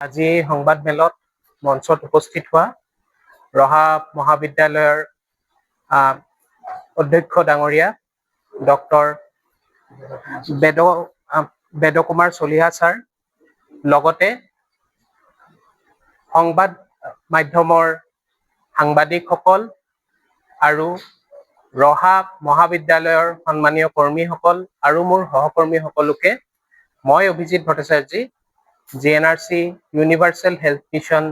আজি সংবাদ মেলত মঞ্চত উপস্থিত হোৱা ৰহা মহাবিদ্যালয়ৰ অধ্যক্ষ ডাঙৰীয়া ডক্টৰ বেদকুমাৰ চলিহা ছাৰ, লগতে সংবাদ মাধ্যমৰ সাংবাদিকসকল আৰু ৰহা মহাবিদ্যালয়ৰ সন্মানীয় কৰ্মীসকল আৰু মোৰ সহকৰ্মীসকলকে মই অভিজিত ভট্টাচাৰ্যী GNRC ইউনিভাৰ্চেল হেল্থ মিছন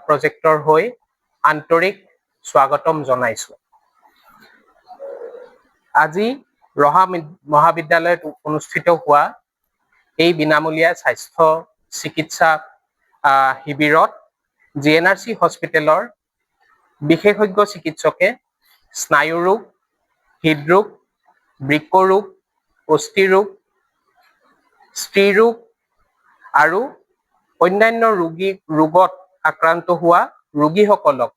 প্ৰজেক্টৰ হৈ আন্তৰিক স্বাগতম জনাইছো। আজি ৰহা মহাবিদ্যালয়ত অনুষ্ঠিত হোৱা এই বিনামূলীয়া স্বাস্থ্য চিকিৎসা শিবিৰত GNRC হস্পিটেলৰ বিশেষজ্ঞ চিকিৎসকে স্নায়ুৰোগ, হৃদৰোগ, বৃক্কৰোগ, অস্থিৰোগ, স্ত্ৰীৰোগ আৰু অন্যান্য ৰোগত আক্ৰান্ত হোৱা ৰোগীসকলক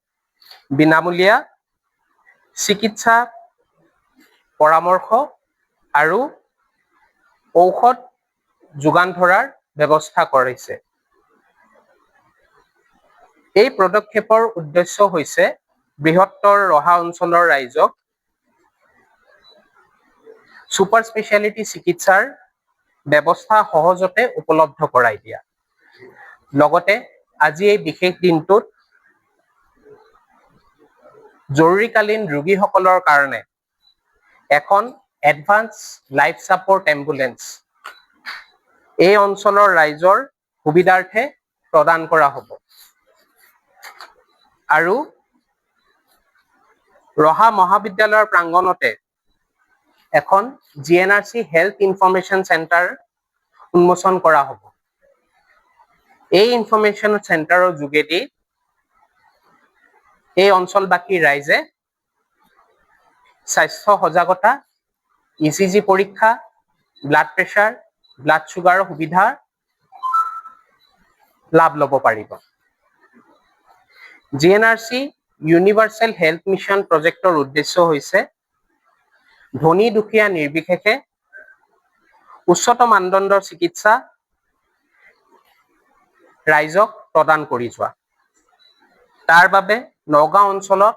বিনামূলীয়া চিকিৎসা পৰামৰ্শ আৰু ঔষধ যোগান ধৰাৰ ব্যৱস্থা কৰিছে। এই পদক্ষেপৰ উদ্দেশ্য হৈছে বৃহত্তৰ ৰহা অঞ্চলৰ ৰাইজক ছুপাৰ স্পেচিয়ালিটি চিকিৎসাৰ ব্যৱস্থা সহজতে উপলব্ধ কৰাই দিয়া। লগতে আজি এই বিশেষ দিনটোত জৰুৰীকালীন ৰোগীসকলৰ কাৰণে এখন এডভান্স লাইফ ছাপোৰ্ট এম্বুলেন্স এই অঞ্চলৰ ৰাইজৰ সুবিধাৰ্থে প্ৰদান কৰা হ'ব। আৰু ৰহা মহাবিদ্যালয়ৰ প্ৰাংগণতে এখন GNRC হেল্থ ইনফৰমেশ্যন চেণ্টাৰ উন্মোচন কৰা হ'ব। এই ইনফৰমেশ্যন চেণ্টাৰৰ যোগেদি এই অঞ্চলবাসীৰ ৰাইজে স্বাস্থ্য সজাগতা, ECG পৰীক্ষা, ব্লাড প্ৰেছাৰ, ব্লাড চুগাৰৰ সুবিধা লাভ ল'ব পাৰিব। GNRC ইউনিভাৰ্চেল হেল্থ মিছন প্ৰজেক্টৰ উদ্দেশ্য হৈছে ধনী দুখীয়া নিৰ্বিশেষে উচ্চতম মানদণ্ডৰ চিকিৎসা ৰাইজক প্ৰদান কৰি যোৱা। তাৰ বাবে নগাঁও অঞ্চলত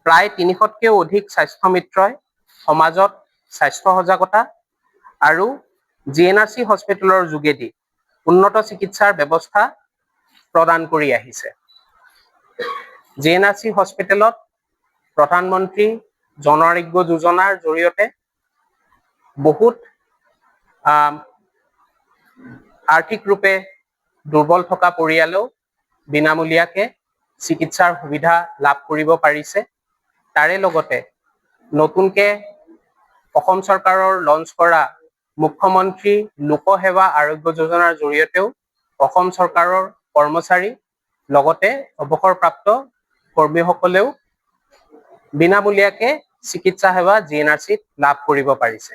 প্ৰায় 300তকৈও অধিক স্বাস্থ্য মিত্ৰই সমাজত স্বাস্থ্য সজাগতা আৰু GNRC হস্পিটেলৰ যোগেদি উন্নত চিকিৎসাৰ ব্যৱস্থা প্ৰদান কৰি আহিছে। GNRC হস্পিটেলত প্ৰধানমন্ত্ৰী জন আৰোগ্য যোজনাৰ জৰিয়তে বহুত আৰ্থিক ৰূপে দুৰ্বল থকা পৰিয়ালেও বিনামূলীয়াকে চিকিৎসাৰ সুবিধা লাভ কৰিব পাৰিছে। তাৰে লগতে নতুনকে অসম চৰকাৰৰ লঞ্চ কৰা মুখ্যমন্ত্ৰী লোকসেৱা আৰোগ্য যোজনাৰ জৰিয়তেও অসম চৰকাৰৰ কৰ্মচাৰী লগতে অৱসৰপ্ৰাপ্ত কৰ্মীসকলেও বিনামূলীয়াকে চিকিৎসা সেৱা GNRCত লাভ কৰিব পাৰিছে।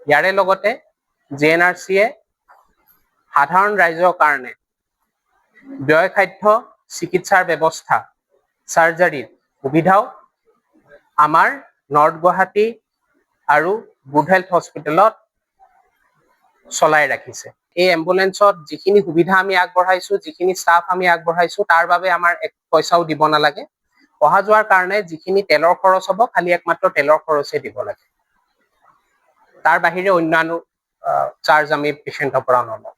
ইয়াৰে লগতে GNRCয়ে সাধাৰণ ৰাইজৰ কাৰণে ব্যয়সাধ্য চিকিৎসাৰ ব্যৱস্থা, চাৰ্জাৰীৰ সুবিধাও আমাৰ নৰ্থ গুৱাহাটী আৰু গুড হেল্থ হস্পিটেলত চলাই ৰাখিছে। এই এম্বুলেন্সত যিখিনি সুবিধা আমি আগবঢ়াইছো, যিখিনি ষ্টাফ আমি আগবঢ়াইছো, তাৰ বাবে আমাৰ এক পইচাও দিব নালাগে। অহা যোৱাৰ কাৰণে যিখিনি তেলৰ খৰচ হ'ব, খালি একমাত্ৰ তেলৰ খৰচে দিব লাগে। তাৰ বাহিৰে অন্যান্য চাৰ্জ আমি পেচেণ্টৰ পৰা নলওঁ।